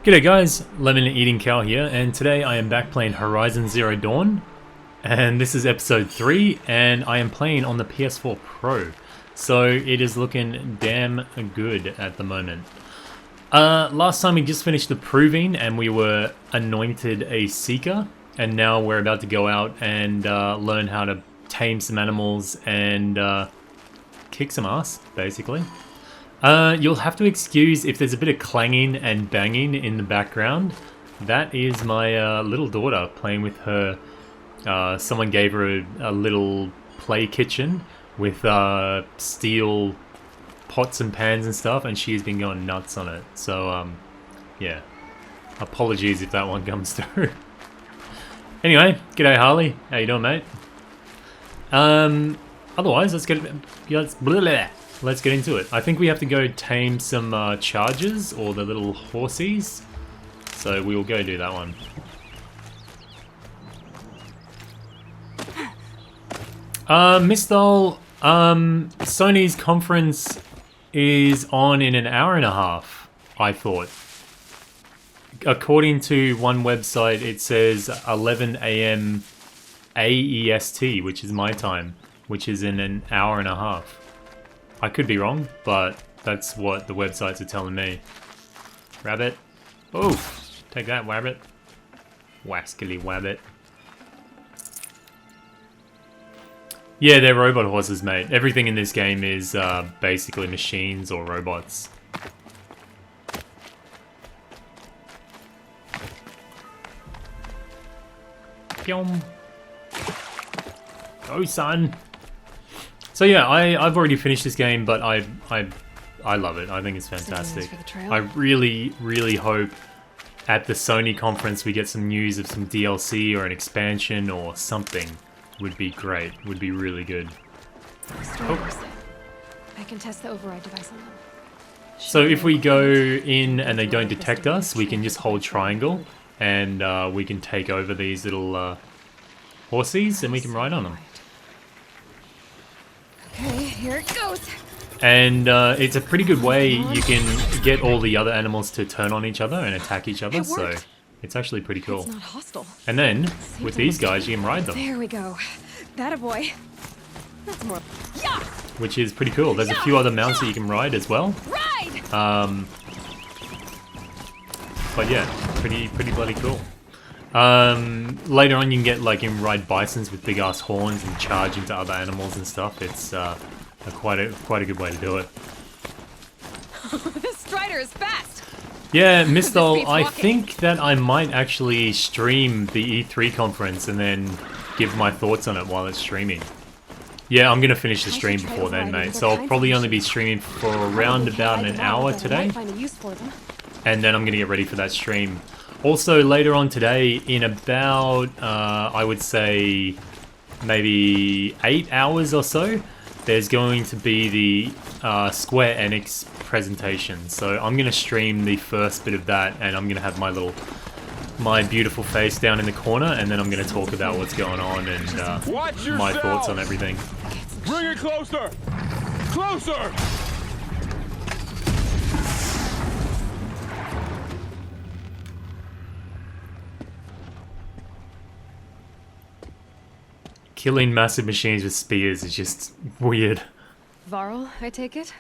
G'day guys, Lemon Eating Cow here, and today I am back playing Horizon Zero Dawn, and this is episode 3, and I am playing on the PS4 Pro, so it is looking damn good at the moment. Last time we just finished the proving, and we were anointed a Seeker, and now we're about to go out and learn how to tame some animals and kick some ass, basically. You'll have to excuse if there's a bit of clanging and banging in the background. That is my little daughter playing with her. Someone gave her a little play kitchen with steel pots and pans and stuff, and she's been going nuts on it. So, yeah. Apologies if that one comes through. Anyway, g'day Harley. How you doing, mate? Otherwise, let's get into it. I think we have to go tame some chargers, or the little horsies. So we will go do that one. Misthal, Sony's conference is on in an hour and a half, I thought. According to one website, it says 11 AM AEST, which is my time, which is in an hour and a half. I could be wrong, but that's what the websites are telling me. Rabbit. Oh, take that, Wabbit. Wascally Wabbit. Yeah, they're robot horses, mate. Everything in this game is basically machines or robots. Pyom. Go, son. So yeah, I've already finished this game, but I love it. I think it's fantastic. I really hope at the Sony conference we get some news of some DLC or an expansion or something. Would be great. Would be really good. Oh. I can test the override device on them. So if we go in and they don't detect us, we can just hold triangle and we can take over these little horsies and we can ride on them. Okay, here it goes. And it's a pretty good way you can get all the other animals to turn on each other and attack each other, so it's actually pretty cool. It's not hostile. And then, with these guys, you can ride them. There we go. That a boy. That's more. Yeah! Which is pretty cool. There's a few other mounts that you can ride as well. Ride! But yeah, pretty bloody cool. Later on you can get, like, you can ride bisons with big ass horns and charge into other animals and stuff. It's quite a good way to do it. This Strider is fast. Yeah, Misthal, I think that I might actually stream the E3 conference and then give my thoughts on it while it's streaming. Yeah, I'm gonna finish the stream before then, mate. So I'll probably only be streaming for around about an hour today. And then I'm gonna get ready for that stream. Also, later on today, in about, I would say, maybe 8 hours or so, there's going to be the Square Enix presentation. So I'm going to stream the first bit of that, and I'm going to have my beautiful face down in the corner, and then I'm going to talk about what's going on and my thoughts on everything. Bring it closer! Closer! Killing massive machines with spears is just weird. Varl, I take it?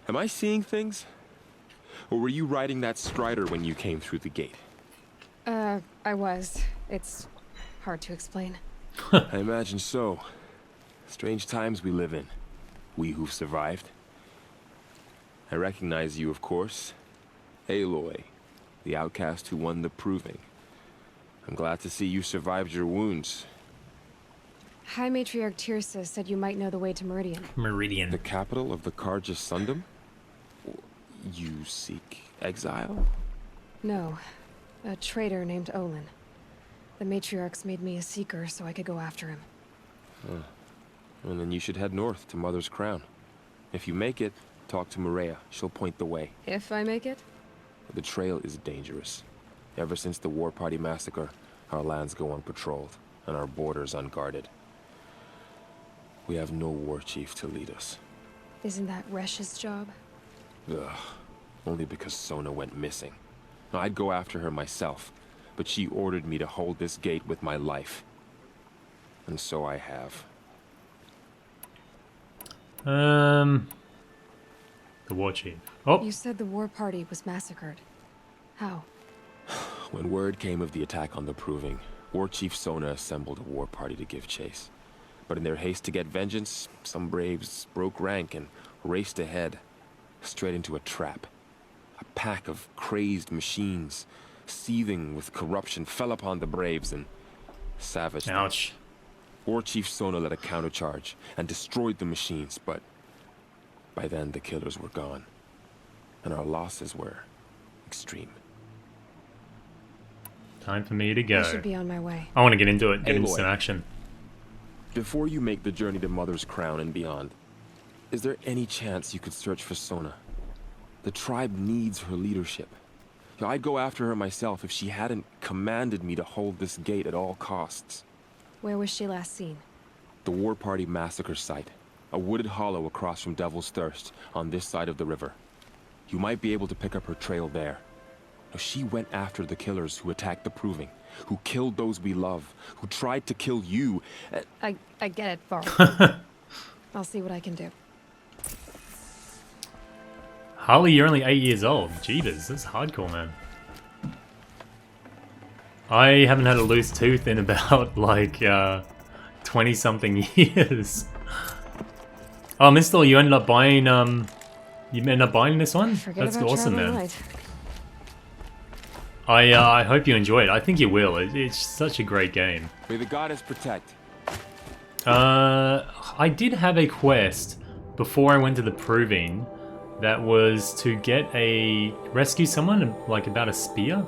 Am I seeing things? Or were you riding that Strider when you came through the gate? I was. It's hard to explain. I imagine so. Strange times we live in. We who've survived. I recognize you, of course. Aloy, the outcast who won the proving. I'm glad to see you survived your wounds. High Matriarch Tirsa said you might know the way to Meridian. Meridian. The capital of the Carja Sundom? You seek exile? No. A traitor named Olin. The Matriarchs made me a Seeker so I could go after him. And then you should head north to Mother's Crown. If you make it, talk to Maria. She'll point the way. If I make it? The trail is dangerous. Ever since the War Party massacre, our lands go unpatrolled, and our borders unguarded. We have no war chief to lead us. Isn't that Resh's job? Ugh. Only because Sona went missing. I'd go after her myself, but she ordered me to hold this gate with my life. And so I have. The war chief. Oh, You said the war party was massacred. How? When word came of the attack on the Proving, War Chief Sona assembled a war party to give chase. But in their haste to get vengeance, some braves broke rank and raced ahead, straight into a trap. A pack of crazed machines, seething with corruption, fell upon the braves and savaged them. ouch. War Chief Sona led a countercharge and destroyed the machines, but by then the killers were gone, and our losses were extreme. Time for me to go. I should be on my way. I want to get into it, get into Aloy. some action. Before you make the journey to Mother's Crown and beyond, is there any chance you could search for Sona? The tribe needs her leadership. I'd go after her myself if she hadn't commanded me to hold this gate at all costs. Where was she last seen? The War Party massacre site, a wooded hollow across from Devil's Thirst on this side of the river. You might be able to pick up her trail there. Now, she went after the killers who attacked the Proving, who killed those we love, who tried to kill you. I get it, Varl. I'll see what I can do. Harley, you're only 8 years old. Jeebus, that's hardcore, man. I haven't had a loose tooth in about, like, 20-something years. Oh, Mistel, you ended up buying, this one? Forget That's about awesome, traveling man. light. I hope you enjoy it. I think you will. It's such a great game. May the goddess protect. I did have a quest before I went to the Proving that was to rescue someone, like about a spear.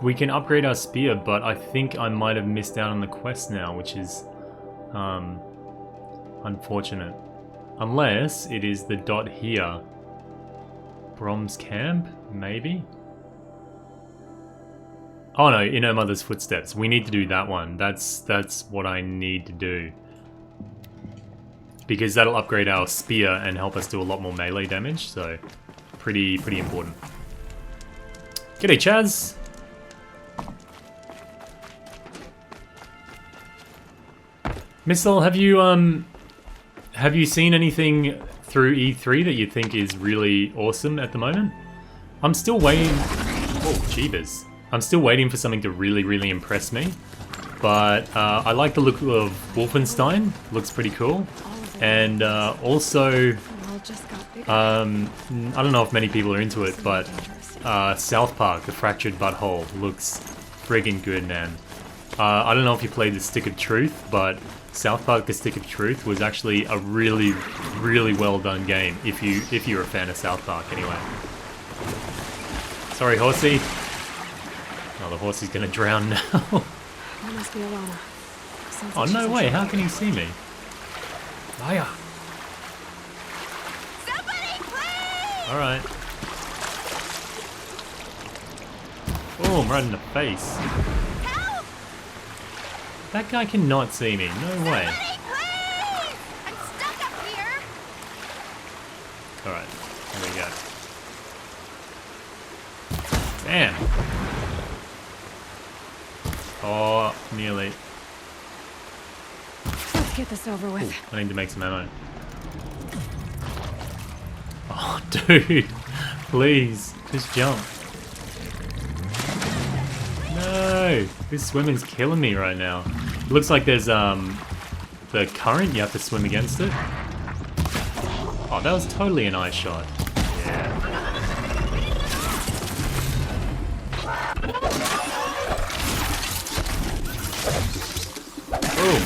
We can upgrade our spear, but I think I might have missed out on the quest now, which is unfortunate. Unless it is the dot here. Brom's Camp, maybe? Oh no, in her mother's footsteps. We need to do that one. That's what I need to do. Because that'll upgrade our spear and help us do a lot more melee damage, so pretty important. G'day, Chaz! Missile, have you seen anything through E3 that you think is really awesome at the moment? I'm still waiting. Oh, jeebus. I'm still waiting for something to really impress me. But I like the look of Wolfenstein. Looks pretty cool. And also, I don't know if many people are into it, but South Park, The Fractured Butthole, looks friggin' good, man. I don't know if you played The Stick of Truth, but South Park: The Stick of Truth was actually a really well done game. If you're a fan of South Park, anyway. Sorry, horsey. Oh, the horsey's gonna drown now. That must be Alana. Sounds Oh like no she's in way! trouble. How can he see me? Maya. Somebody, please! All right. Boom! Right in the face. Help! That guy cannot see me. No way. Somebody, please! I'm stuck up here. All right. Here we go. Damn. Oh, nearly. Let's get this over with. Ooh, I need to make some ammo. Oh, dude. Please. Just jump. No. This swimming's killing me right now. It looks like there's, the current. You have to swim against it. Oh, that was totally an ice shot. Yeah. Boom.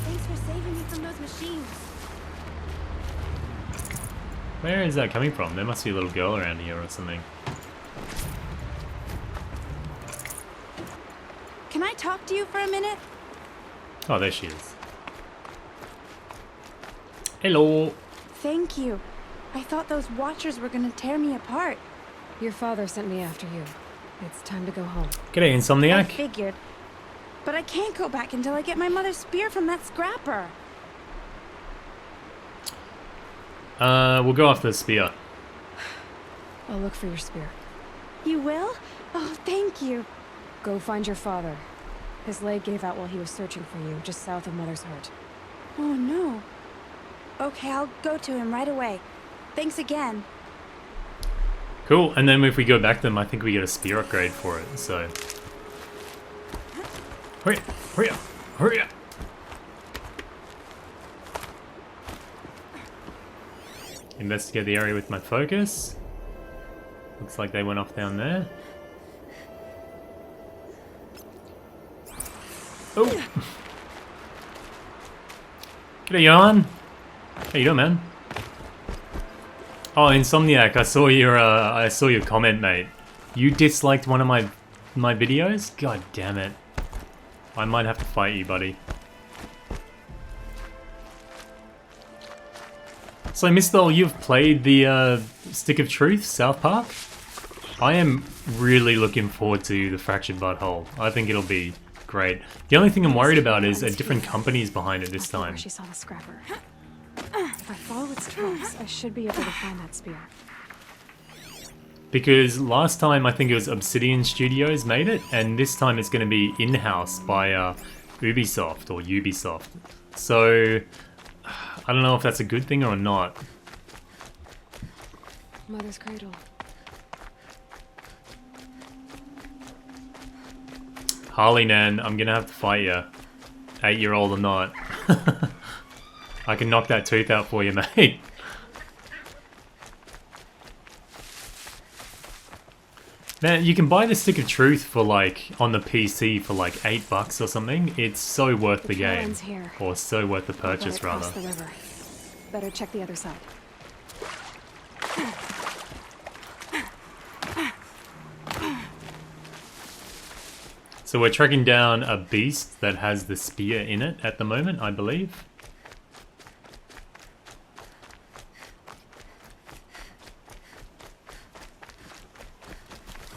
Thanks for saving me from those machines. Where is that coming from? There must be a little girl around here or something. Can I talk to you for a minute? Oh, there she is. Hello. Thank you. I thought those watchers were gonna tear me apart. Your father sent me after you. It's time to go home. G'day, I Insomniac. figured. But I can't go back until I get my mother's spear from that scrapper. We'll go after the spear. I'll look for your spear. You will? Oh, thank you. Go find your father. His leg gave out while he was searching for you, just south of Mother's Heart. Oh, no. Okay, I'll go to him right away. Thanks again. Cool, and then if we go back to them, I think we get a spear upgrade for it, so... Hurry up, hurry up, hurry up! Investigate the area with my focus. Looks like they went off down there. Oh! G'day, Johan! How you doing, man? Oh, Insomniac, I saw your comment, mate. You disliked one of my videos? God damn it. I might have to fight you, buddy. So, Mr. You've played the Stick of Truth, South Park? I am really looking forward to the Fractured Butthole. I think it'll be great. The only thing I'm worried about is a different company's behind it this time. She saw the scrapper. If I follow its tracks, I should be able to find that spear. Because last time I think it was Obsidian Studios made it, and this time it's going to be in-house by Ubisoft or Ubisoft. So I don't know if that's a good thing or not. Mother's cradle. Harley Nan, I'm gonna have to fight you. 8-year-old or not. I can knock that tooth out for you, mate. Man, you can buy the Stick of Truth for like, on the PC for like $8 or something. It's so worth the game. Here. Or so worth the purchase, Right rather. across the river. Better check the other side. So we're tracking down a beast that has the spear in it at the moment, I believe.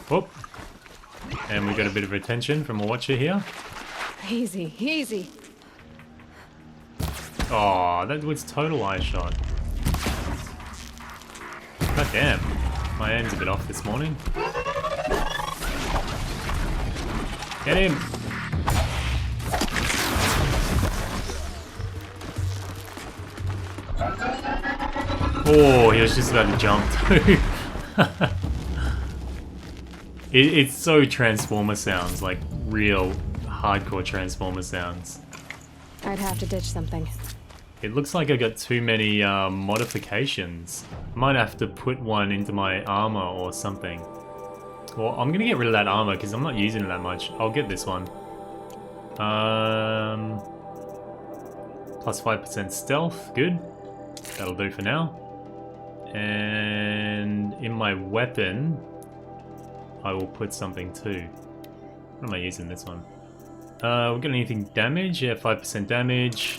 Whoop. And we got a bit of attention from a watcher here. Easy, easy. Oh, that was total eye shot. God damn. My aim's a bit off this morning. Get him! Oh, he was just about to jump too. It's so Transformer sounds, like real hardcore Transformer sounds. I'd have to ditch something. It looks like I got too many modifications. Might have to put one into my armor or something. Well, I'm gonna get rid of that armor because I'm not using it that much. I'll get this one. Plus 5% stealth, good. That'll do for now. And in my weapon, I will put something too. What am I using this one? We got anything damage? Yeah, 5% damage.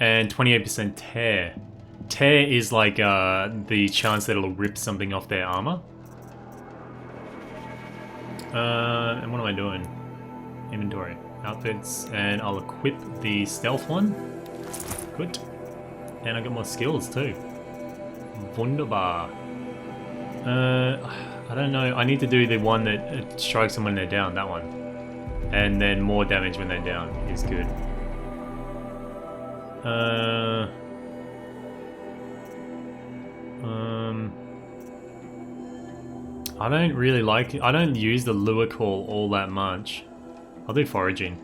And 28% tear. Tear is like the chance that it'll rip something off their armor. And what am I doing? Inventory. Outfits. And I'll equip the stealth one. Good. And I got more skills too. Wunderbar. I don't know. I need to do the one that strikes them when they're down. That one. And then more damage when they're down is good. I don't really like it. I don't use the lure call all that much. I'll do foraging.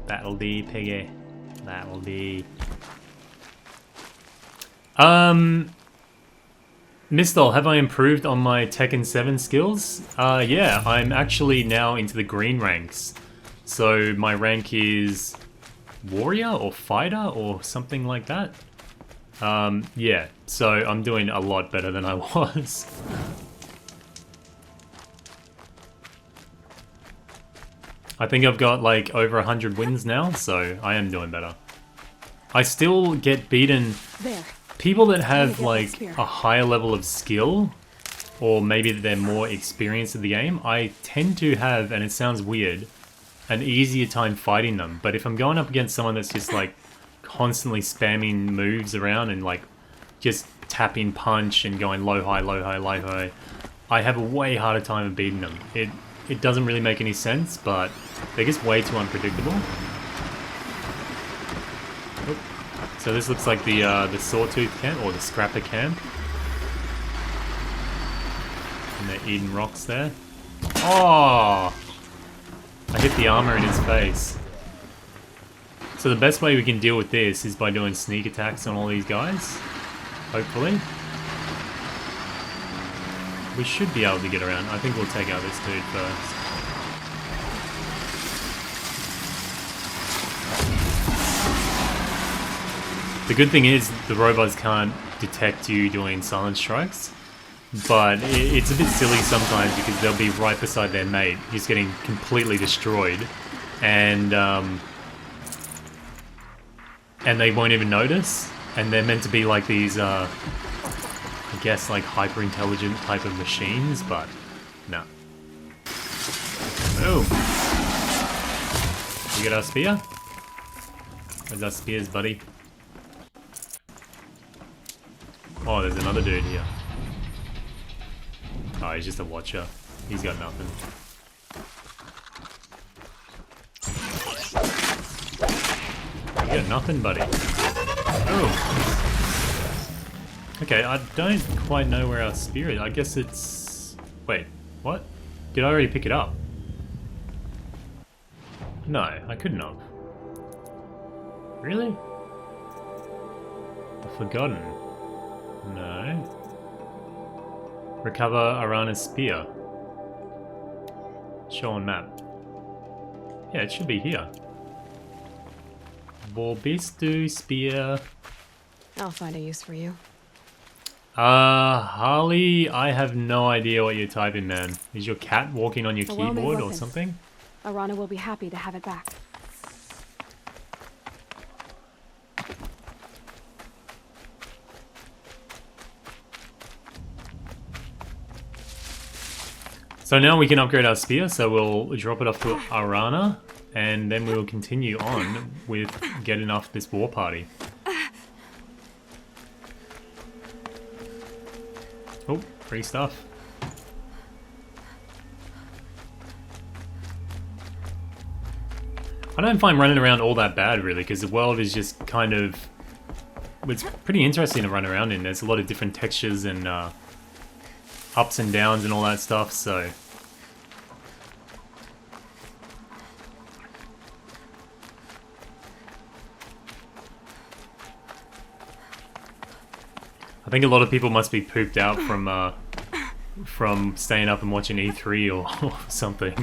That'll be piggy. That'll be. Mistel, have I improved on my Tekken 7 skills? Yeah, I'm actually now into the green ranks. So my rank is warrior or fighter or something like that. Yeah, so I'm doing a lot better than I was. I think I've got like over 100 wins now, so I am doing better. I still get beaten. There. People that have like a higher level of skill, or maybe they're more experienced in the game, I tend to have, and it sounds weird, an easier time fighting them. But if I'm going up against someone that's just like constantly spamming moves around and like just tap in punch and going low high low high low high, I have a way harder time of beating them. It doesn't really make any sense, but they're just way too unpredictable. Oop. So this looks like the Sawtooth camp or the Scrapper camp, and they're eating rocks there. Oh! I hit the armor in his face. So the best way we can deal with this is by doing sneak attacks on all these guys. Hopefully. We should be able to get around. I think we'll take out this dude first. The good thing is the robots can't detect you doing silent strikes. But it's a bit silly sometimes because they'll be right beside their mate, just getting completely destroyed, and they won't even notice. And they're meant to be like these, I guess, like hyper-intelligent type of machines, but no. Boom. You get our spear? Where's our spears, buddy? Oh, there's another dude here. Oh, he's just a watcher. He's got nothing. You got nothing, buddy. Oh. Okay, I don't quite know where our spear is. I guess it's... Wait, what? Did I already pick it up? No, I couldn't have. Really? The Forgotten. No. Recover Arana's spear. Show on map. Yeah, it should be here. Borbistu spear. I'll find a use for you. Harley, I have no idea what you're typing, man. Is your cat walking on your keyboard or something? Arana will be happy to have it back. So now we can upgrade our spear, so we'll drop it off to Arana, and then we'll continue on with getting off this war party. Oh, free stuff. I don't find running around all that bad, really, because the world is just kind of... It's pretty interesting to run around in. There's a lot of different textures and ups and downs and all that stuff, so... I think a lot of people must be pooped out from staying up and watching E3 or something.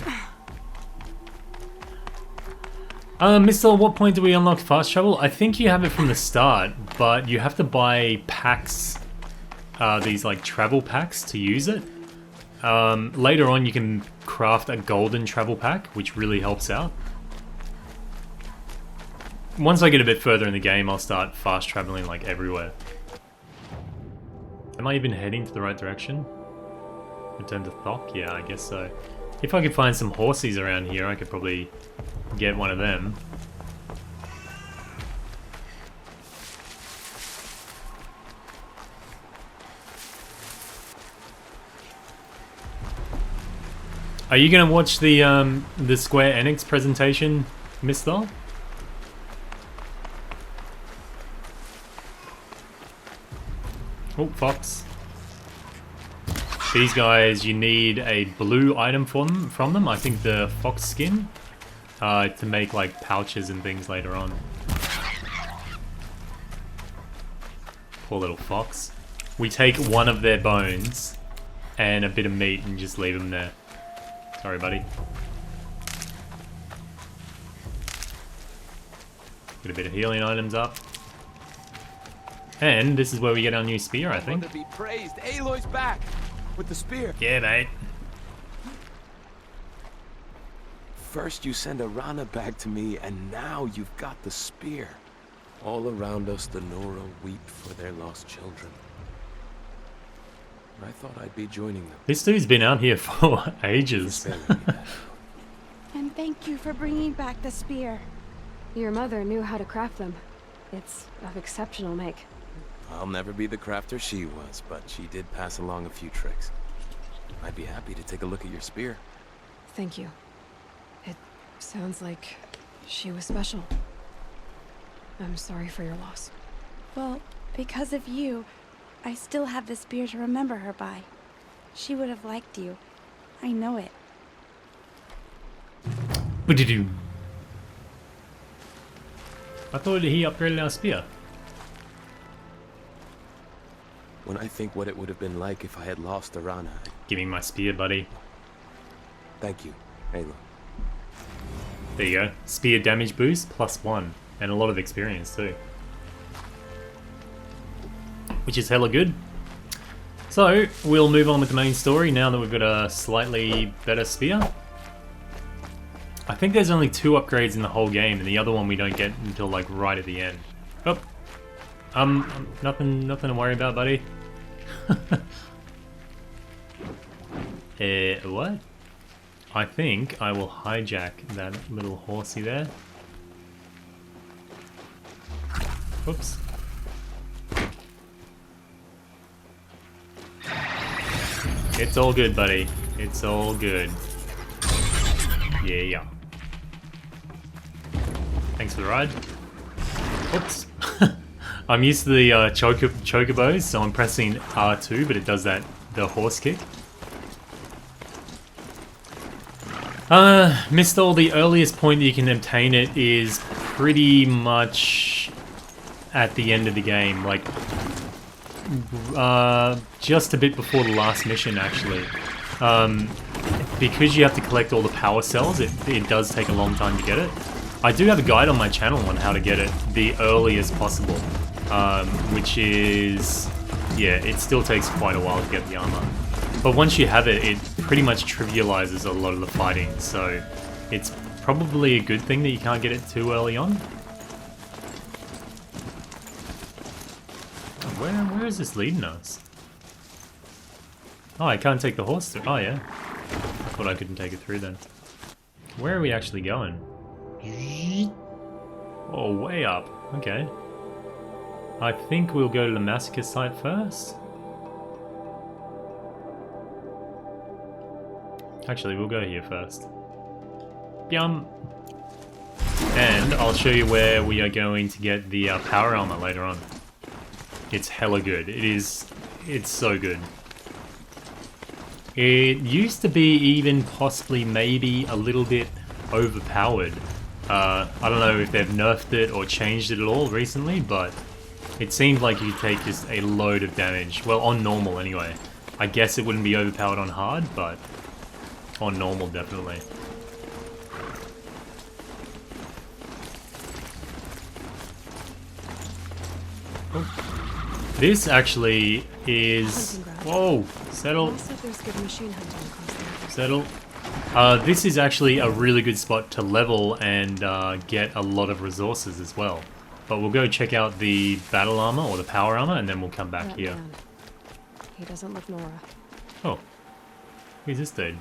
Mister, at what point do we unlock fast travel? I think you have it from the start, but you have to buy packs, these like travel packs to use it. Later on you can craft a golden travel pack, which really helps out. Once I get a bit further in the game, I'll start fast traveling like everywhere. Am I even heading to the right direction? Return to Thok? Yeah, I guess so. If I could find some horsies around here, I could probably get one of them. Are you gonna watch the Square Enix presentation, Mister? Oh, Fox. These guys, you need a blue item from them. I think the fox skin, to make like pouches and things later on. Poor little fox. We take one of their bones and a bit of meat and just leave them there. Sorry, buddy. Get a bit of healing items up. And this is where we get our new spear, I think. To be praised. Aloy's back with the spear. Yeah, mate. First you send Arana back to me, and now you've got the spear. All around us, the Nora weep for their lost children. I thought I'd be joining them. This dude's been out here for ages. And thank you for bringing back the spear. Your mother knew how to craft them. It's of exceptional make. I'll never be the crafter she was, but she did pass along a few tricks. I'd be happy to take a look at your spear. Thank you. It sounds like she was special. I'm sorry for your loss. Well, because of you, I still have the spear to remember her by. She would have liked you. I know it. Ba-do-do. I thought he upgraded our spear. When I think what it would have been like if I had lost Arana. Give me my spear, buddy. Thank you, Aloy. There you go. Spear damage boost +1. And a lot of experience too. Which is hella good. So, we'll move on with the main story now that we've got a slightly better spear. I think there's only 2 upgrades in the whole game, and the other one we don't get until like right at the end. Oh, nothing to worry about, buddy. What? I think I will hijack that little horsey there. Whoops. It's all good, buddy. It's all good. Yeah. Thanks for the ride. Oops. I'm used to the chocobos, so I'm pressing R2, but it does the horse kick. Missed all. The earliest point that you can obtain it is pretty much at the end of the game, like just a bit before the last mission, actually. Because you have to collect all the power cells, it does take a long time to get it. I do have a guide on my channel on how to get it the earliest possible, which is, yeah, it still takes quite a while to get the armor. But once you have it, it pretty much trivializes a lot of the fighting, so it's probably a good thing that you can't get it too early on. Where is this leading us? Oh, I can't take the horse through. Oh, yeah. I thought I couldn't take it through then. Where are we actually going? Oh, way up. Okay. I think we'll go to the massacre site first. Actually, we'll go here first. Yum. And I'll show you where we are going to get the power armor later on. It's hella good. It's so good. It used to be even possibly maybe a little bit overpowered. I don't know if they've nerfed it or changed it at all recently, but it seemed like you take just a load of damage. Well, on normal anyway. I guess it wouldn't be overpowered on hard, but on normal definitely. Oh. This actually is... Whoa! Settle. Settle. This is actually a really good spot to level and get a lot of resources as well. But we'll go check out the battle armor or the power armor, and then we'll come back here. Man. He doesn't look Nora. Oh. Who's this dude?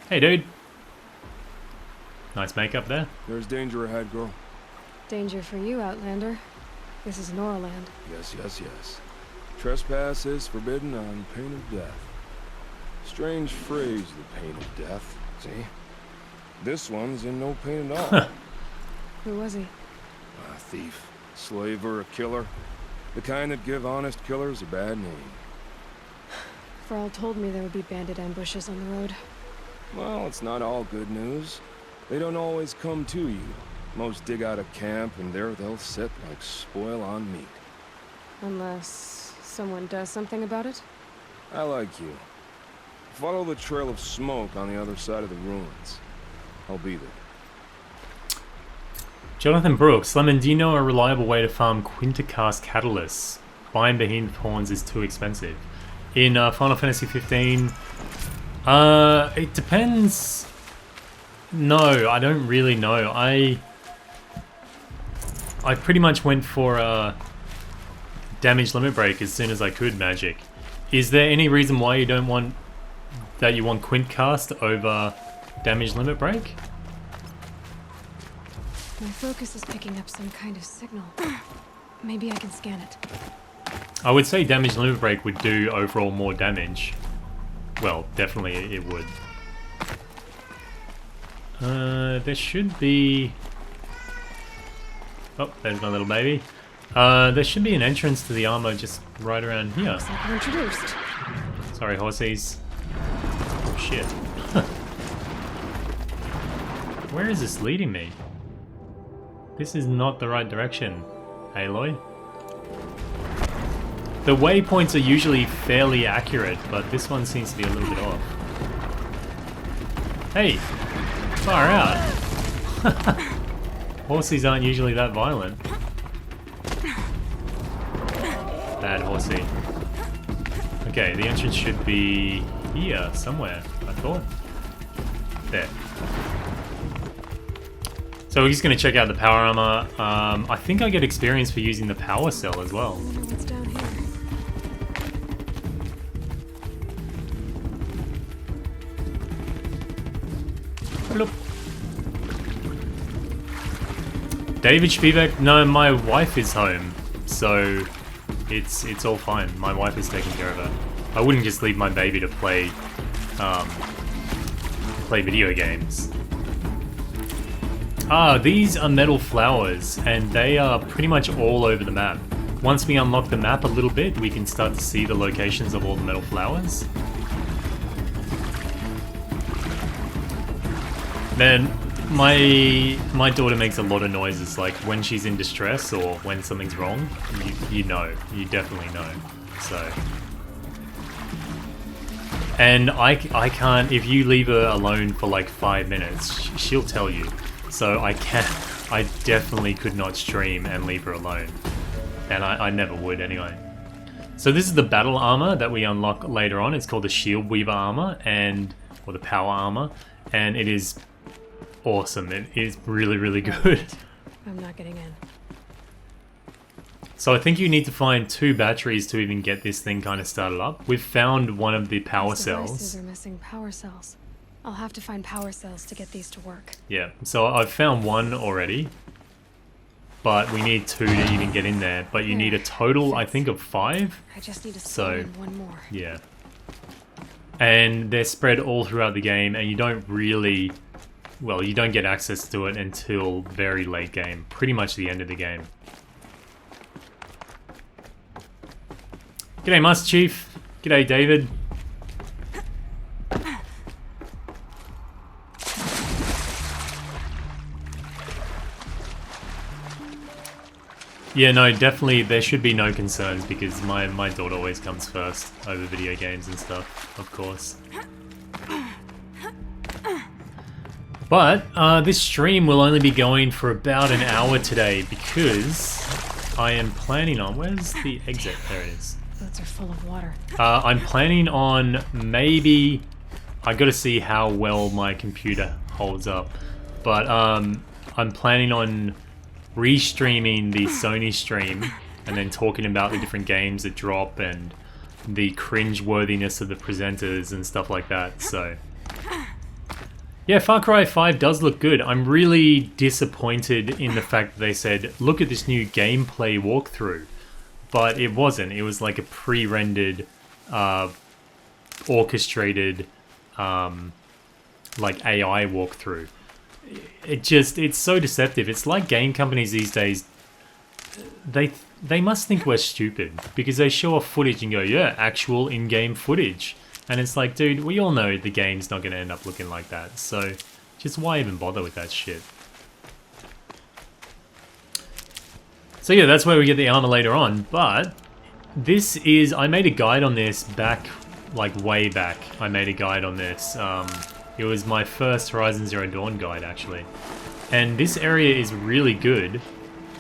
Hey, dude. Nice makeup there. There's danger ahead, girl. Danger for you, Outlander. This is Noraland. Yes. Trespass is forbidden on pain of death. Strange phrase, the pain of death. See? This one's in no pain at all. Who was he? A thief, slaver, a killer. The kind that give honest killers a bad name. Thrall told me there would be bandit ambushes on the road. Well, it's not all good news. They don't always come to you. Most dig out of camp, and there they'll sit like spoil on meat. Unless someone does something about it? I like you. Follow the trail of smoke on the other side of the ruins. I'll be there. Jonathan Brooks. Lemon, do you know a reliable way to farm Quintercast catalysts? Buying Behemoth Horns is too expensive. In Final Fantasy 15... it depends... No, I don't really know. I pretty much went for damage limit break as soon as I could magic. Is there any reason why you don't want that you want Quintcast over damage limit break? My focus is picking up some kind of signal. Maybe I can scan it. I would say damage limit break would do overall more damage. Well, definitely it would. There should be... Oh, there's my little baby. There should be an entrance to the armor just right around here. Looks like we're introduced. Sorry, horsies. Oh, shit. Where is this leading me? This is not the right direction, Aloy. The waypoints are usually fairly accurate, but this one seems to be a little bit off. Hey! Far out! Horsies aren't usually that violent. Bad horsey. Okay, the entrance should be here somewhere, I thought. There. So we're just going to check out the power armor. I think I get experience for using the power cell as well. I wonder what's down here. Bloop. David Spivak, no, my wife is home, so it's all fine. My wife is taking care of her. I wouldn't just leave my baby to play video games. Ah, these are metal flowers, and they are pretty much all over the map. Once we unlock the map a little bit, we can start to see the locations of all the metal flowers. Man, my daughter makes a lot of noises, like when she's in distress or when something's wrong. You know, you definitely know. So, and I can't. If you leave her alone for like 5 minutes, she'll tell you. So I definitely could not stream and leave her alone, and I never would anyway. So this is the battle armor that we unlock later on. It's called the Shield Weaver armor, or the power armor, and it is awesome. It is really, really good. I'm not getting in. So I think you need to find 2 batteries to even get this thing kind of started up. We've found one of the power These devices cells. are missing power cells. I'll have to find power cells to get these to work. Yeah, so I've found one already, but we need 2 to even get in there. But you need a total, I think, of 5. I just need to So, in one more. Yeah. And they're spread all throughout the game, and you don't really... Well, you don't get access to it until very late game. Pretty much the end of the game. G'day, Master Chief. G'day, David. Yeah, no, definitely there should be no concerns because my daughter always comes first over video games and stuff, of course. But this stream will only be going for about an hour today because I am planning on... Where's the exit? There it is. Boats are full of water. I'm planning on maybe... I gotta see how well my computer holds up. But I'm planning on restreaming the Sony stream and then talking about the different games that drop and the cringe-worthiness of the presenters and stuff like that, so... Yeah, Far Cry 5 does look good. I'm really disappointed in the fact that they said, look at this new gameplay walkthrough. But it wasn't. It was like a pre-rendered, orchestrated, like AI walkthrough. It's so deceptive. It's like game companies these days, they must think we're stupid because they show off footage and go, yeah, actual in-game footage. And it's like, dude, we all know the game's not going to end up looking like that. So, just why even bother with that shit? So yeah, that's where we get the armor later on. But this is... I made a guide on this back, like way back. I made a guide on this. It was my first Horizon Zero Dawn guide, actually. And this area is really good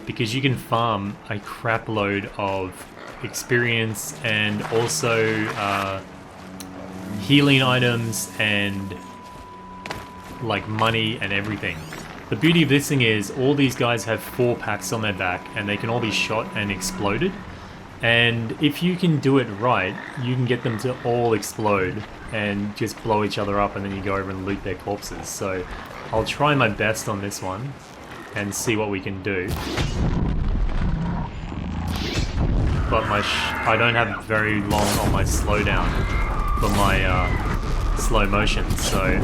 because you can farm a crap load of experience and also... healing items and like money and everything. The beauty of this thing is all these guys have 4 packs on their back and they can all be shot and exploded. And if you can do it right, you can get them to all explode and just blow each other up and then you go over and loot their corpses. So I'll try my best on this one and see what we can do. but I don't have very long on my slowdown for my slow motion, so...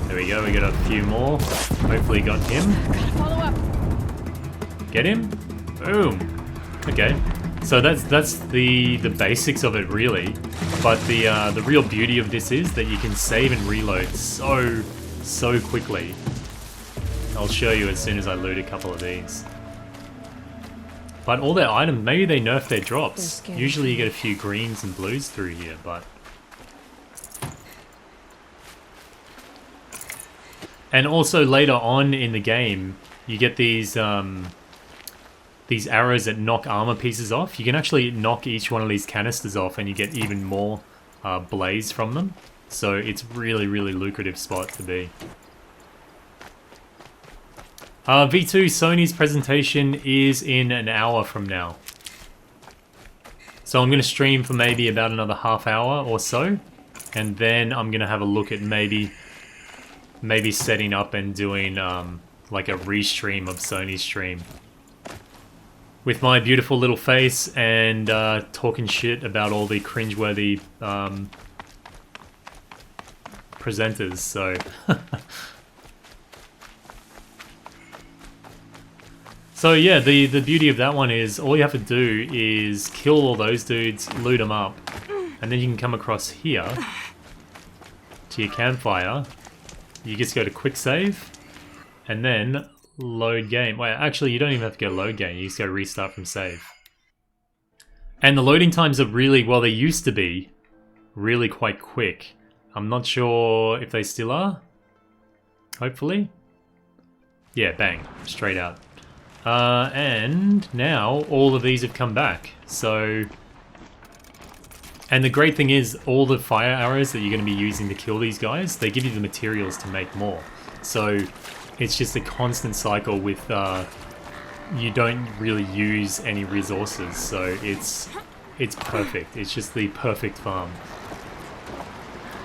There we go, we got a few more. Hopefully got him. Gotta follow up. Get him? Boom. Okay. So that's the basics of it really. But the real beauty of this is that you can save and reload so quickly. I'll show you as soon as I loot a couple of these. But all their items, maybe they nerf their drops. Usually you get a few greens and blues through here, but... And also later on in the game, you get these arrows that knock armor pieces off. You can actually knock each one of these canisters off and you get even more blaze from them. So it's really, really lucrative spot to be. V2 Sony's presentation is in an hour from now. So I'm going to stream for maybe about another half hour or so. And then I'm going to have a look at maybe setting up and doing like a restream of Sony's stream. With my beautiful little face and talking shit about all the cringeworthy presenters, so... So yeah, the beauty of that one is all you have to do is kill all those dudes, loot them up, and then you can come across here to your campfire. You just go to quick save, and then load game. Well, actually, you don't even have to go load game. You just go restart from save. And the loading times are really, well, they used to be really quite quick. I'm not sure if they still are. Hopefully. Yeah, bang, straight out. And now all of these have come back. So, and the great thing is all the fire arrows that you're going to be using to kill these guys, they give you the materials to make more. So it's just a constant cycle with, you don't really use any resources. So it's perfect. It's just the perfect farm.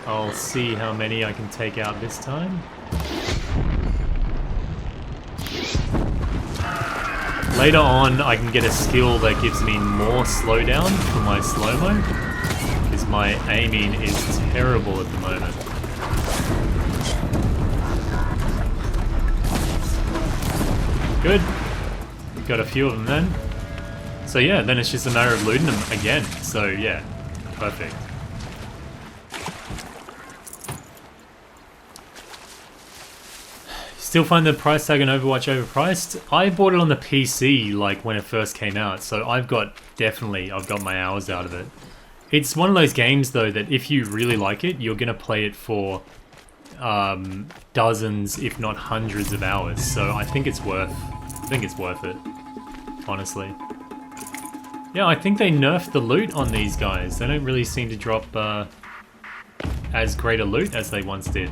I'll see how many I can take out this time. Later on, I can get a skill that gives me more slowdown for my slow-mo, because my aiming is terrible at the moment. Good. Got a few of them then. So yeah, then it's just a matter of looting them again. So yeah, perfect. Still find the price tag on Overwatch overpriced? I bought it on the PC like when it first came out, so I've got my hours out of it. It's one of those games though that if you really like it, you're gonna play it for dozens, if not hundreds of hours. So I think it's worth it, honestly. Yeah, I think they nerfed the loot on these guys. They don't really seem to drop as great a loot as they once did.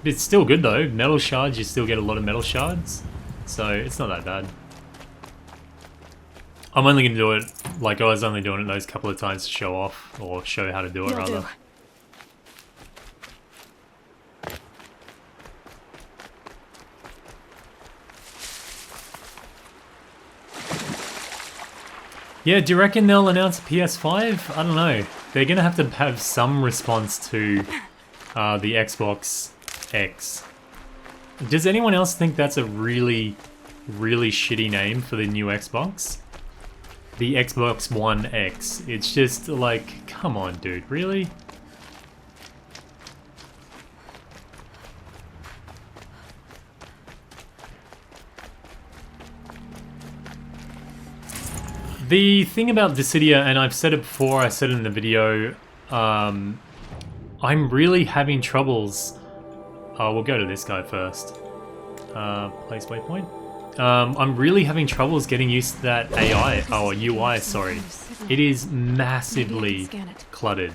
It's still good though. Metal shards, you still get a lot of metal shards. So it's not that bad. I'm only going to do it, like I was only doing it those couple of times to show off, or show how to do it rather. Yeah, do you reckon they'll announce a PS5? I don't know. They're going to have some response to the Xbox X. Does anyone else think that's a really, really shitty name for the new Xbox? The Xbox One X. It's just like, come on, dude, really? The thing about Dissidia, and I've said it before, I said it in the video, I'm really having troubles. We'll go to this guy first. Place waypoint. I'm really having troubles getting used to that AI, or UI, sorry. It is massively cluttered.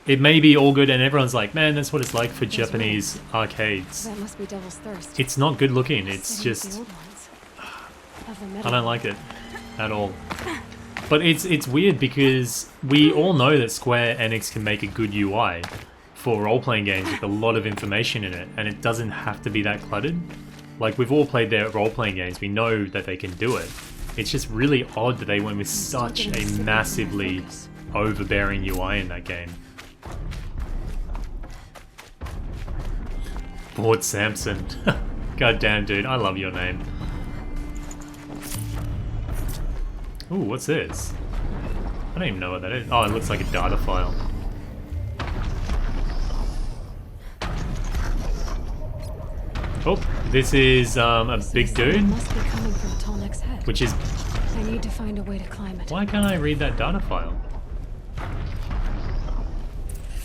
It may be all good and everyone's like, man, that's what it's like for Japanese arcades. That must be Devil's Thirst. It's not good looking, it's just... I don't like it at all. But it's weird because we all know that Square Enix can make a good UI for role-playing games with a lot of information in it, and it doesn't have to be that cluttered. Like, we've all played their role-playing games. We know that they can do it. It's just really odd that they went with such a massively overbearing UI in that game. Ford Samson. God damn, dude. I love your name. Ooh, what's this? I don't even know what that is. Oh, it looks like a data file. Oh, this is a big dude. Must be coming from Tallneck's head. Which is... I need to find a way to climb it. Why can't I read that data file?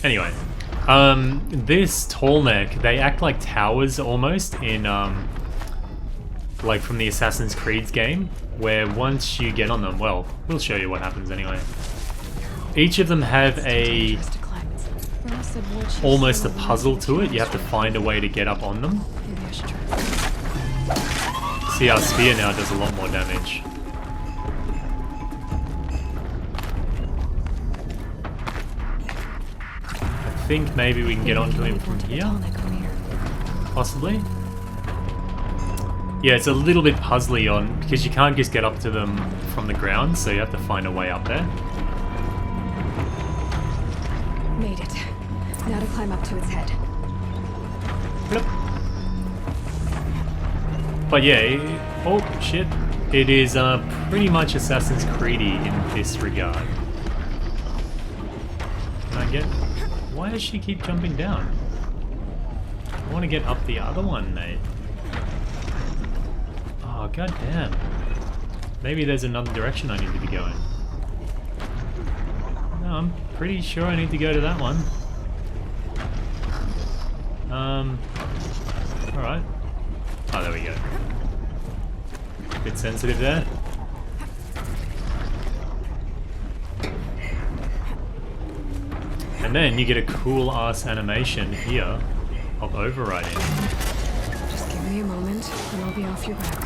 Anyway, this Tallneck, they act like towers almost in, like from the Assassin's Creed game, where once you get on them, well, we'll show you what happens anyway. Each of them have a, almost a puzzle to it. You have to find a way to get up on them. Maybe I should try. See, our spear now does a lot more damage. I think maybe we can get onto him from here. Possibly. Yeah, it's a little bit puzzly on, because you can't just get up to them from the ground, so you have to find a way up there. Made it. Now to climb up to its head. Yep. But yeah, oh shit. It is pretty much Assassin's Creed-y in this regard. Can I get... Why does she keep jumping down? I want to get up the other one, mate. Oh, goddamn. Maybe there's another direction I need to be going. No, I'm pretty sure I need to go to that one. Alright. Oh, there we go. Bit sensitive there. And then you get a cool ass animation here of overriding. Just give me a moment and I'll be off your back.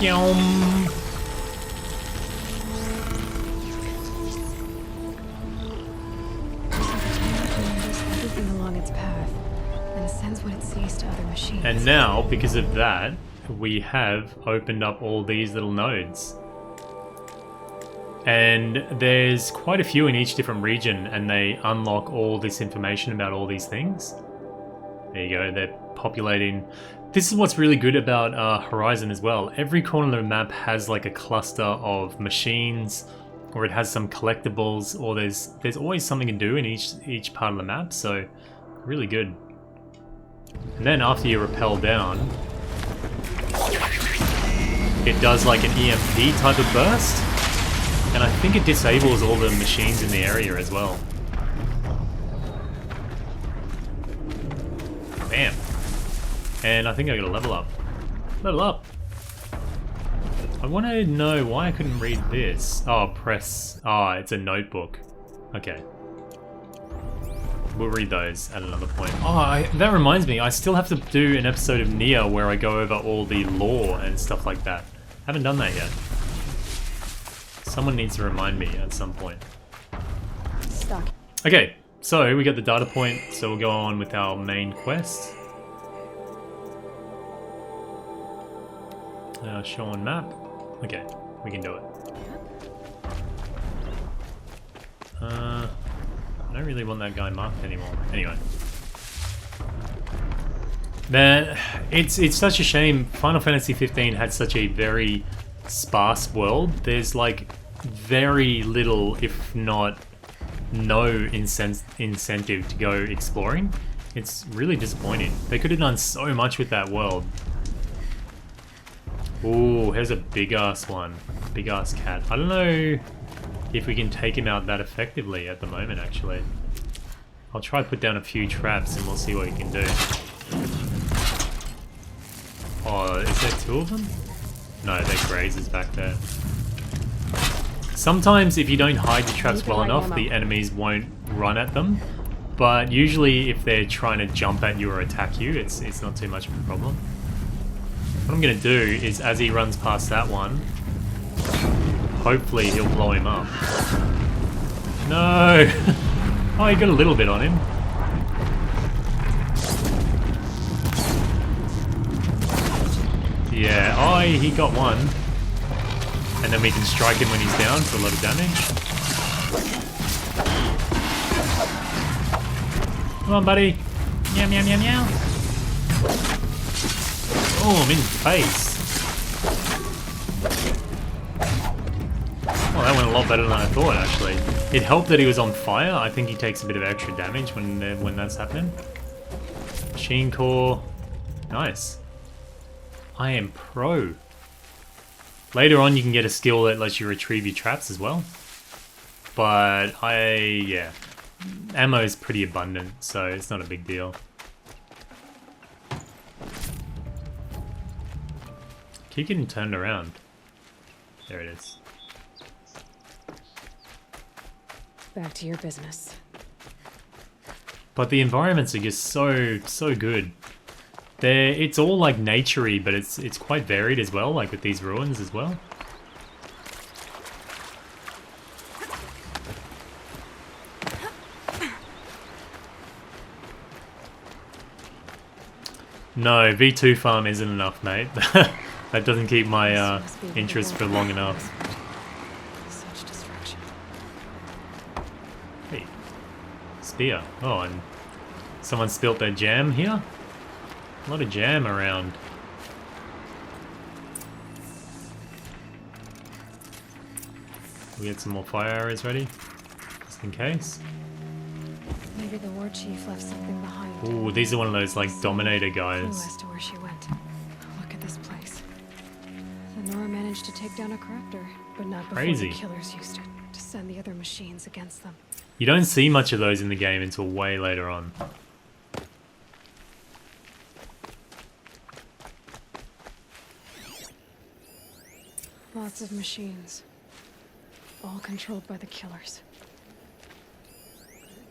Yum. Everything along its path, and it sends what it sees to other machines. And now, because of that, we have opened up all these little nodes. And there's quite a few in each different region, and they unlock all this information about all these things. There you go, they're populating. This is what's really good about Horizon as well. Every corner of the map has like a cluster of machines, or it has some collectibles, or there's always something to do in each part of the map, so really good. And then after you rappel down, it does like an EMP type of burst, and I think it disables all the machines in the area as well. Bam. And I think I got a level up. Level up! I want to know why I couldn't read this. Oh, press... Oh, it's a notebook. Okay. We'll read those at another point. Oh, that reminds me. I still have to do an episode of Nier where I go over all the lore and stuff like that. Haven't done that yet. Someone needs to remind me at some point. Stuck. Okay, so we got the data point, so we'll go on with our main quest. Show on map. Okay, we can do it. I don't really want that guy marked anymore. Anyway. Man, it's such a shame. Final Fantasy 15 had such a very sparse world. There's like very little, if not no incentive to go exploring. It's really disappointing. They could have done so much with that world. Ooh, here's a big ass one. Big ass cat. I don't know if we can take him out that effectively at the moment, actually. I'll try to put down a few traps and we'll see what we can do. Oh, is there two of them? No, they're grazers back there. Sometimes if you don't hide your traps well enough, the enemies won't run at them. But usually if they're trying to jump at you or attack you, it's not too much of a problem. What I'm going to do is, as he runs past that one, hopefully he'll blow him up. No! Oh, he got a little bit on him. Oh, he got one. And then we can strike him when he's down for a lot of damage. Come on, buddy. Meow, meow, meow, meow. Oh, I'm in the face. Well, that went a lot better than I thought, actually. It helped that he was on fire. I think he takes a bit of extra damage when that's happening. Machine core. Nice. I am pro. Later on, you can get a skill that lets you retrieve your traps as well. But yeah. Ammo is pretty abundant, so it's not a big deal. Keep getting turned around. There it is. Back to your business. But the environments are just so good. It's all like naturey, but it's quite varied as well, like with these ruins as well. No, V2 farm isn't enough, mate. That doesn't keep my interest for long enough. Such distraction. Hey, spear. Oh, and someone spilt their jam here? A lot of jam around. We get some more fire arrows ready, just in case. Maybe the war chief left something behind. Ooh, these are one of those like Dominator Clue guys. as to where she went. Look at this place. Nora managed to take down a corruptor, but not before Crazy. the killers used it to send the other machines against them. You don't see much of those in the game until way later on. Lots of machines. All controlled by the killers.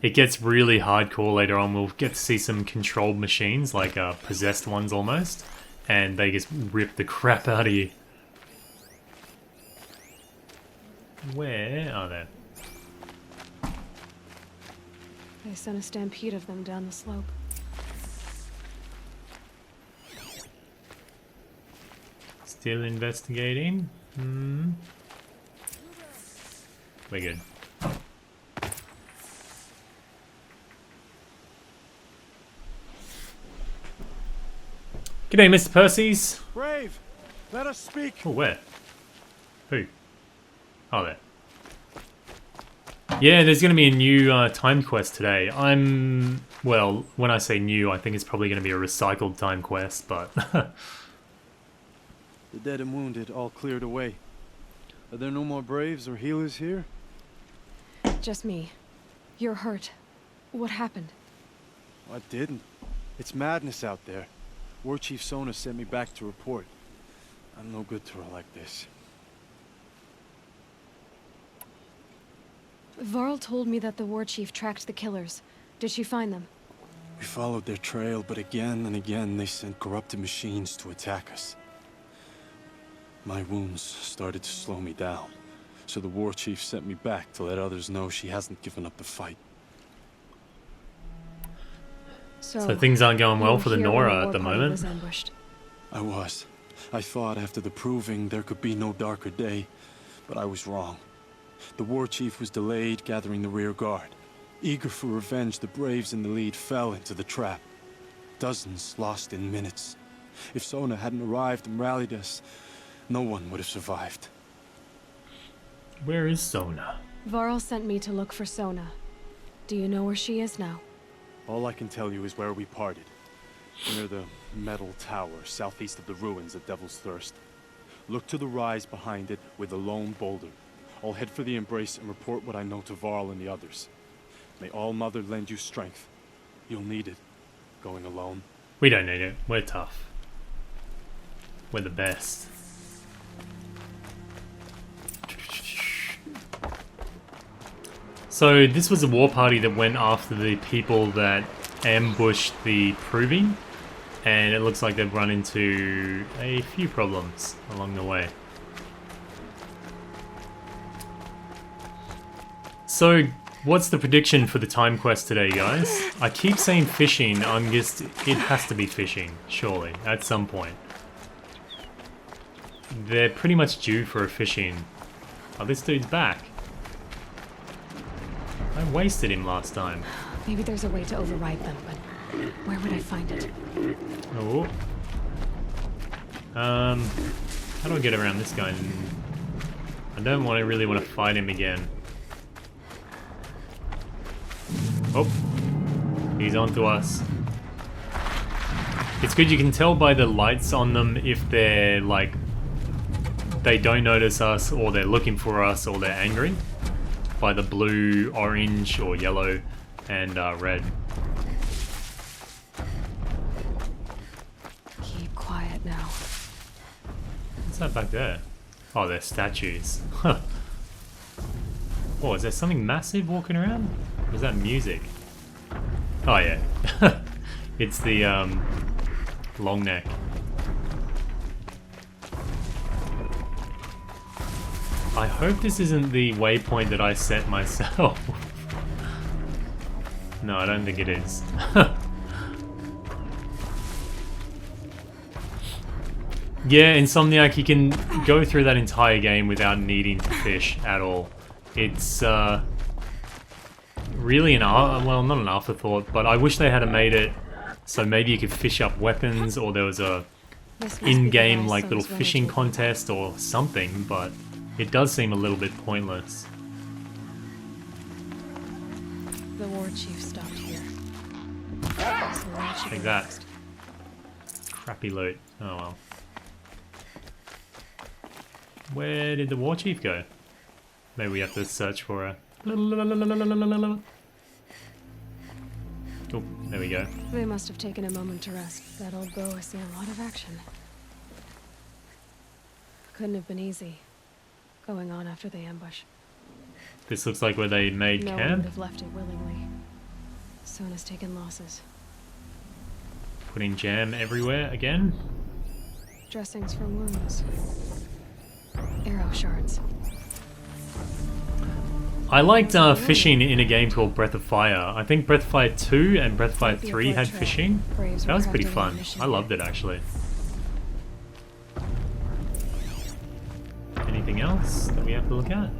It gets really hardcore later on. We'll get to see some controlled machines, like possessed ones almost, and they just rip the crap out of you. Where are they? They sent a stampede of them down the slope. Still investigating. We're good. G'day, Mr. Percy's. Brave, let us speak. Oh, where? Who? Oh, there. Yeah, there's going to be a new time quest today. Well, when I say new, I think it's probably going to be a recycled time quest, but... The dead and wounded all cleared away. Are there no more braves or healers here? Just me. You're hurt. What happened? I didn't. It's madness out there. War Chief Sona sent me back to report. I'm no good to her like this. Varl told me that the war chief tracked the killers. Did she find them? We followed their trail, but again and again they sent corrupted machines to attack us. My wounds started to slow me down, so the war chief sent me back to let others know she hasn't given up the fight. So things aren't going well for the you were here when Nora at the war party moment. was ambushed. I was. I thought after the proving there could be no darker day, but I was wrong. The war chief was delayed gathering the rear guard. Eager for revenge, the braves in the lead fell into the trap. Dozens lost in minutes. If Sona hadn't arrived and rallied us, no one would have survived. Where is Sona? Varl sent me to look for Sona. Do you know where she is now? All I can tell you is where we parted. Near the metal tower, southeast of the ruins at Devil's Thirst. Look to the rise behind it with a lone boulder. I'll head for the embrace and report what I know to Varl and the others. May All Mother lend you strength. You'll need it, going alone. We don't need it. We're tough. We're the best. So this was a war party that went after the people that ambushed the proving, and it looks like they've run into a few problems along the way. So what's the prediction for the time quest today, guys? I keep saying fishing, it has to be fishing, surely, at some point. they're pretty much due for a fishing. Oh, this dude's back. I wasted him last time. Maybe there's a way to override them, but where would I find it? Oh. How do I get around this guy? I don't really want to fight him again. Oh. He's onto us. It's good, you can tell by the lights on them if they're like, they don't notice us, or they're looking for us, or they're angry. By the blue, orange, or yellow, and red. Keep quiet now. What's that back there? Oh, they're statues. Oh, is there something massive walking around? Or is that music? Oh yeah. It's the long neck. I hope this isn't the waypoint that I set myself. No, I don't think it is. Yeah, Insomniac, you can go through that entire game without needing to fish at all. It's really well, not an afterthought, but I wish they had made it so maybe you could fish up weapons, or there was a in-game like little fishing contest or something, but it does seem a little bit pointless. The war chief stopped here. Take that. Crappy loot. Oh well. Where did the war chief go? Maybe we have to search for her. Oh, there we go. They must have taken a moment to rest. That old bow has seen a lot of action. Couldn't have been easy, going on after the ambush. This looks like where they made No one camp. would have left it willingly. Sona's taken losses. Putting jam everywhere again. Dressings for wounds. Arrow shards. I liked fishing in a game called Breath of Fire. I think Breath of Fire 2 and Breath of Fire 3 had fishing. That was pretty fun. I loved it actually. Anything else that we have to look at?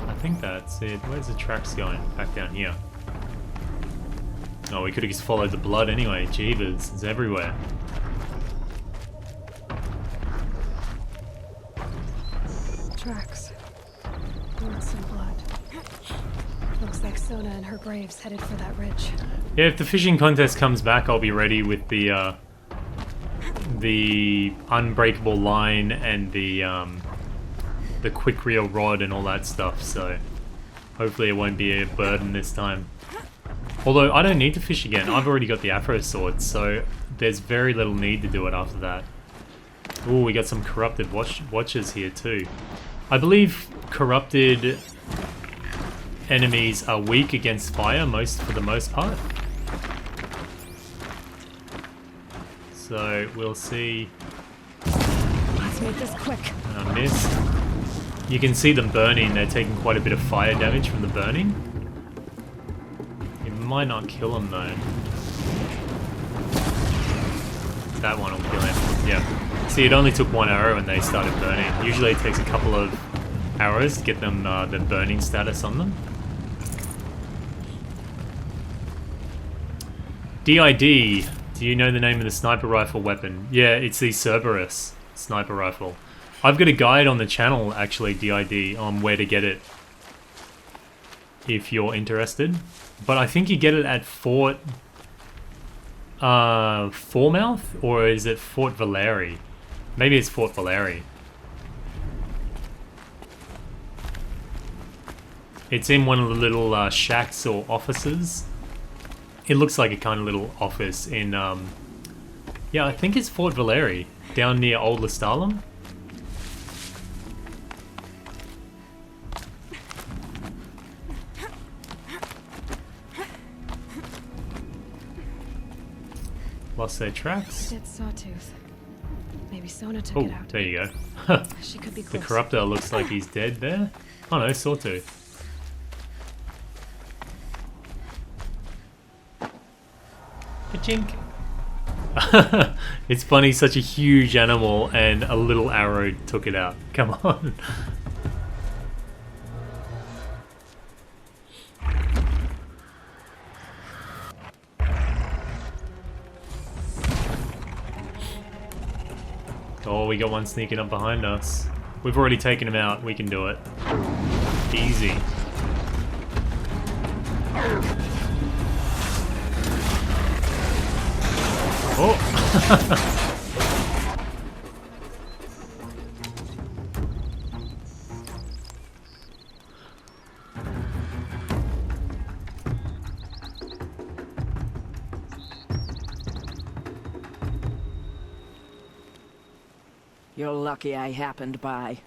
I think that's it. Where's the tracks going? Back down here. Oh, we could have just followed the blood anyway. Jeevers, it's everywhere. Tracks. Lots of blood. Looks like Sona and her braves headed for that ridge. Yeah, if the fishing contest comes back, I'll be ready with the unbreakable line and the quick reel rod and all that stuff. So hopefully it won't be a burden this time. Although I don't need to fish again. I've already got the Afro sword, so there's very little need to do it after that. Ooh, we got some corrupted watchers here too. I believe corrupted enemies are weak against fire for the most part. So we'll see. Let's make this quick. I missed. You can see them burning. They're taking quite a bit of fire damage from the burning. It might not kill them though. That one will kill him. Yeah. See, it only took one arrow and they started burning. Usually it takes a couple of arrows to get them the burning status on them. DID. Do you know the name of the sniper rifle weapon? Yeah, it's the Cerberus sniper rifle. I've got a guide on the channel, actually, DID, on where to get it. If you're interested. But I think you get it at Fort... Falmouth? Or is it Fort Valeri? Maybe it's Fort Valeri. It's in one of the little shacks or offices. It looks like a kind of little office in, yeah, I think it's Fort Valeri, down near Old Lestalem. Lost their tracks. Dead sawtooth. Maybe Sona took Oh, it out. there you go. She could be The close. corruptor looks like he's dead there. Oh no, Sawtooth. Ka-chink. It's funny, such a huge animal and a little arrow took it out. Come on. Oh, we got one sneaking up behind us. We've already taken him out. We can do it. Easy. Oh! You're lucky I happened by.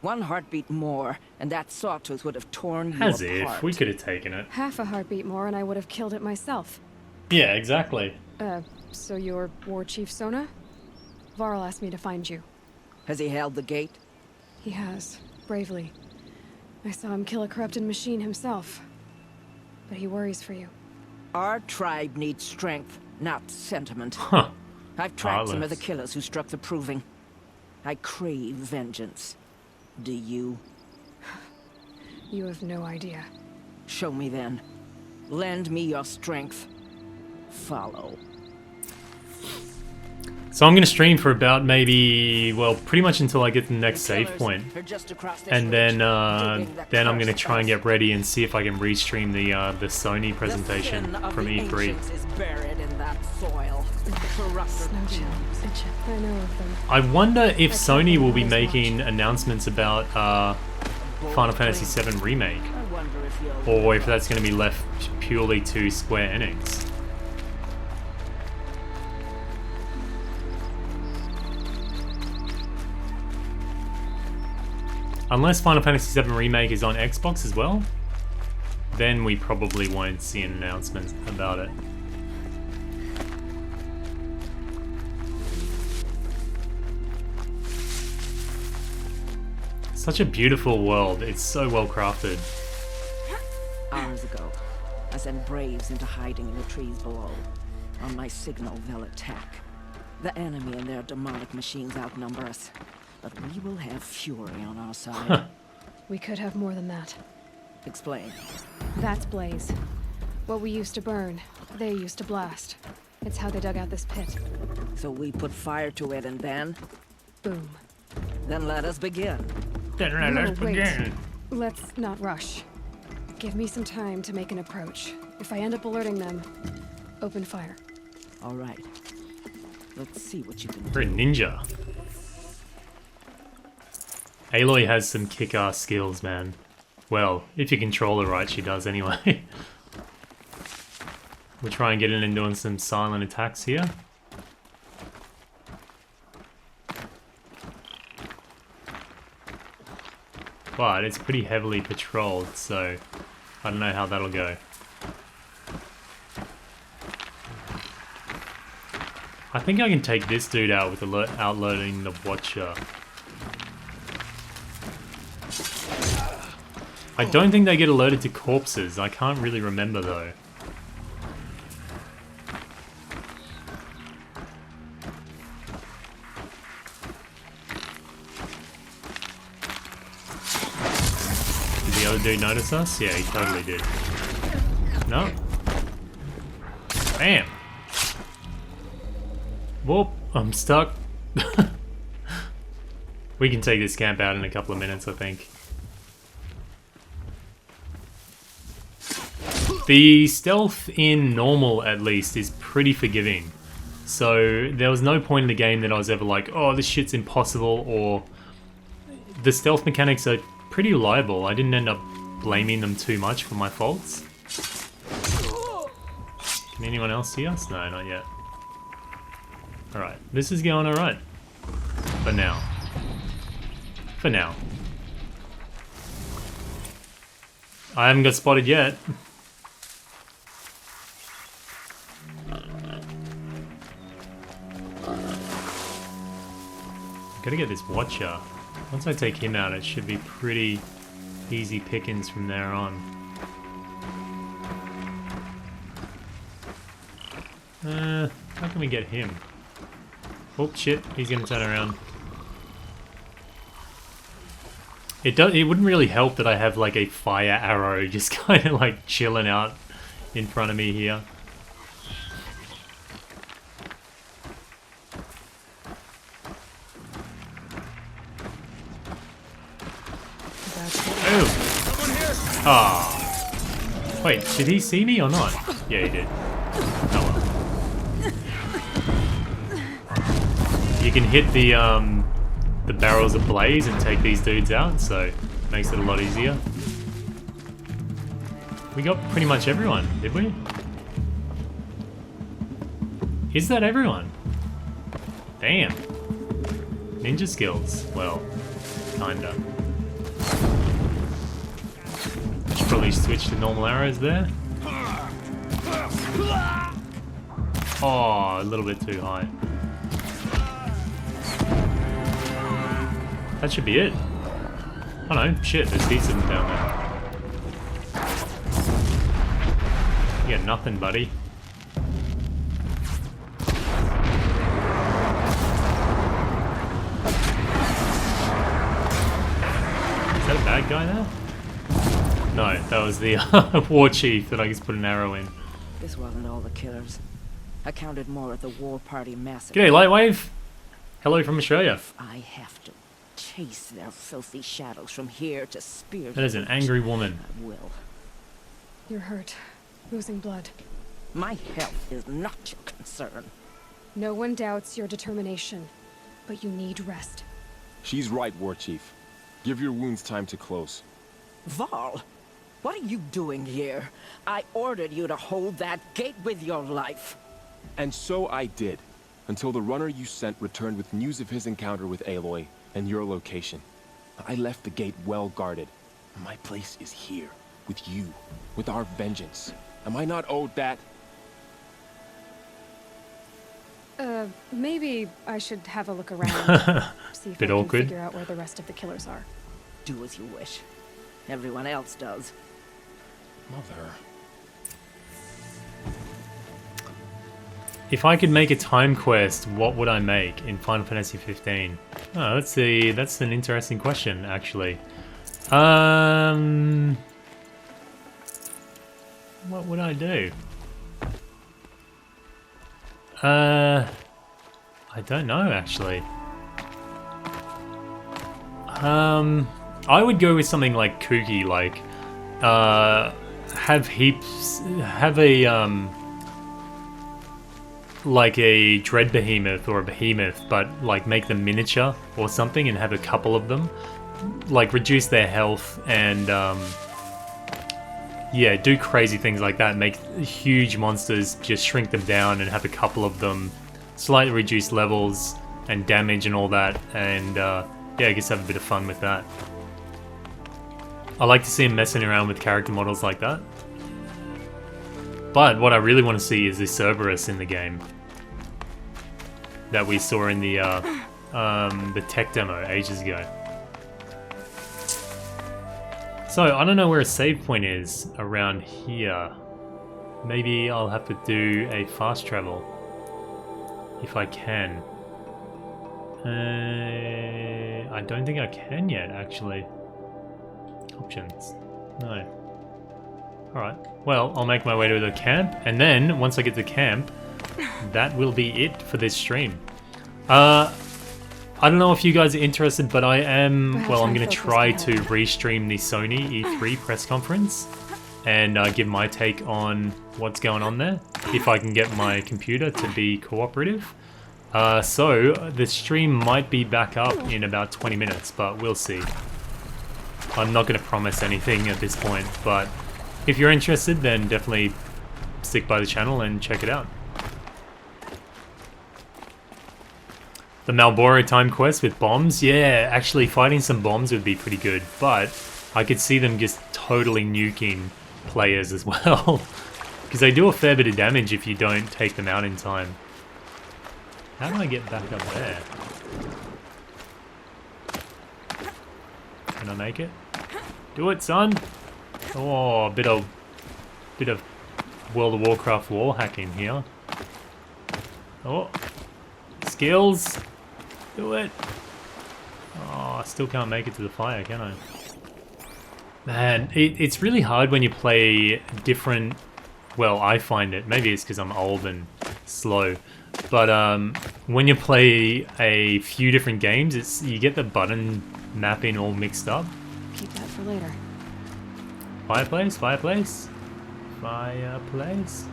One heartbeat more, and that sawtooth would have torn you As apart. if. We could have taken it. Half a heartbeat more and I would have killed it myself. Yeah, exactly. So you're War Chief Sona? Varl asked me to find you. Has he held the gate? He has, bravely. I saw him kill a corrupted machine himself. But he worries for you. Our tribe needs strength, not sentiment. Huh. I've tracked some of the Heartless. killers who struck the Proving. I crave vengeance. Do you? You have no idea. Show me then. Lend me your strength. Follow. So I'm going to stream for about maybe, well, pretty much until I get to the next save point. And then I'm going to try and get ready and see if I can restream the Sony presentation from E3. Is buried in that soil. Snowchill. I know of them. I wonder if Sony will be making announcements about Final Fantasy VII Remake, I wonder if you'll... or if that's going to be left purely to Square Enix. Unless Final Fantasy VII Remake is on Xbox as well, then we probably won't see an announcement about it. Such a beautiful world, it's so well crafted. Hours ago, I sent Braves into hiding in the trees below. On my signal, they'll attack. The enemy and their demonic machines outnumber us, but we will have fury on our side. We could have more than that. Explain. That's Blaze. What we used to burn, they used to blast. It's how they dug out this pit. So we put fire to it and then? Boom. Then let us begin. Then No, let's wait. begin. Let's not rush. Give me some time to make an approach. If I end up alerting them, open fire. All right. Let's see what you can You're a do. ninja. Aloy has some kick-ass skills, man. Well, if you control her right, she does anyway. We'll try and get in and doing some silent attacks here. But it's pretty heavily patrolled, so I don't know how that'll go. I think I can take this dude out with outloading the Watcher. I don't think they get alerted to corpses. I can't really remember though. Did the other dude notice us? Yeah, he totally did. No? Bam! Whoop, I'm stuck. We can take this camp out in a couple of minutes, I think. The stealth in normal, at least, is pretty forgiving. So there was no point in the game that I was ever like, oh, this shit's impossible, or the stealth mechanics are pretty reliable. I didn't end up blaming them too much for my faults. Can anyone else see us? No, not yet. Alright, this is going alright. For now. For now. I haven't got spotted yet. Gotta get this Watcher. Once I take him out, it should be pretty easy pickings from there on. How can we get him? Oh shit, he's gonna turn around. It wouldn't really help that I have like a fire arrow just kind of like chilling out in front of me here. Oh. Ah. Wait, did he see me or not? Yeah, he did. Oh well. You can hit the barrels ablaze and take these dudes out, so it makes it a lot easier. We got pretty much everyone, did we? Is that everyone? Damn. Ninja skills. Well, kinda. Should probably switch to normal arrows there. Oh, a little bit too high. That should be it. Oh no, shit, there's heaps of them down there. You got nothing, buddy. Is that a bad guy there? No, that was the war chief that I just put an arrow in. This wasn't all the killers. I counted more at the war party massacre. G'day, Lightwave. Hello from Australia. I have to chase their filthy shadows from here to Spear. That is an angry woman. I will. You're hurt. Losing blood. My health is not your concern. No one doubts your determination, but you need rest. She's right, War Chief. Give your wounds time to close. Val, what are you doing here? I ordered you to hold that gate with your life. And so I did, until the runner you sent returned with news of his encounter with Aloy and your location. I left the gate well guarded. My place is here, with you, with our vengeance. Am I not owed that? Maybe I should have a look around. See if Bit I can awkward. figure out where the rest of the killers are. Do as you wish. Everyone else does. Mother. If I could make a time quest, what would I make in Final Fantasy 15? Oh, let's see. That's an interesting question, actually. What would I do? I don't know, actually. I would go with something like kooky, like, have a, like a dread behemoth or a behemoth, but like make them miniature or something and have a couple of them. Like reduce their health and, yeah, do crazy things like that. Make huge monsters, just shrink them down and have a couple of them, slightly reduce levels and damage and all that. And, yeah, I guess have a bit of fun with that. I like to see him messing around with character models like that. But what I really want to see is this Cerberus in the game that we saw in the tech demo ages ago. So I don't know where a save point is around here. Maybe I'll have to do a fast travel if I can. I don't think I can yet, actually. Options. No. Alright. Well, I'll make my way to the camp, and then, once I get to camp, that will be it for this stream. I don't know if you guys are interested, but I am... Well, I'm going to try to restream the Sony E3 press conference and give my take on what's going on there, if I can get my computer to be cooperative. So, the stream might be back up in about 20 minutes, but we'll see. I'm not going to promise anything at this point, but if you're interested, then definitely stick by the channel and check it out. The Malboro time quest with bombs? Yeah, actually fighting some bombs would be pretty good, but I could see them just totally nuking players as well. Because they do a fair bit of damage if you don't take them out in time. How do I get back up there? Can I make it? Do it, son! Oh, a bit of World of Warcraft wall hacking here. Oh. Skills. Do it. Oh, I still can't make it to the fire, can I? Man, it's really hard when you play different... Well, I find it. Maybe it's because I'm old and slow. But when you play a few different games, you get the button mapping all mixed up. Keep that for later. Fireplace, fireplace, fireplace.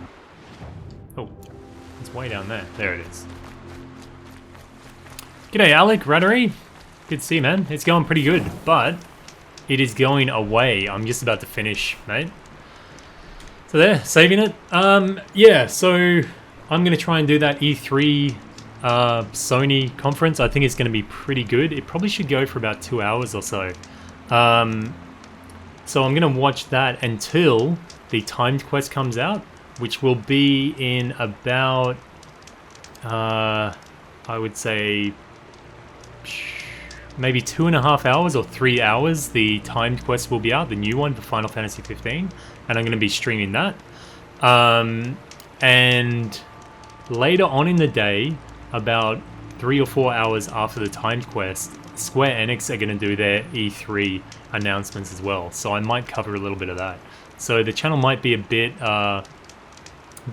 Oh, it's way down there. There it is. G'day, Alec, Rattery. Good to see you, man. It's going pretty good, but it is going away. I'm just about to finish, mate. So there, saving it. Yeah, so I'm going to try and do that E3 Sony conference. I think it's going to be pretty good. It probably should go for about 2 hours or so. So I'm going to watch that until the timed quest comes out, which will be in about, I would say, maybe 2.5 hours or 3 hours. The timed quest will be out, the new one for Final Fantasy 15, and I'm going to be streaming that. And later on in the day, about 3 or 4 hours after the timed quest, Square Enix are going to do their E3 announcements as well, so I might cover a little bit of that. So the channel might be a bit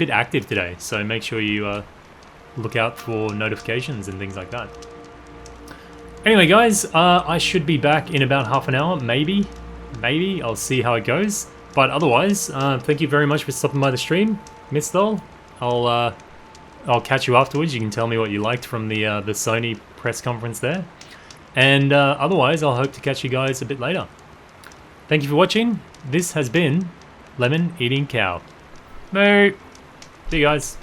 active today, so make sure you look out for notifications and things like that. Anyway, guys, I should be back in about half an hour, maybe. I'll see how it goes. But otherwise, thank you very much for stopping by the stream, Miss Doll. I'll catch you afterwards. You can tell me what you liked from the Sony press conference there. And otherwise, I'll hope to catch you guys a bit later. Thank you for watching. This has been Lemon Eating Cow. Bye. See you guys.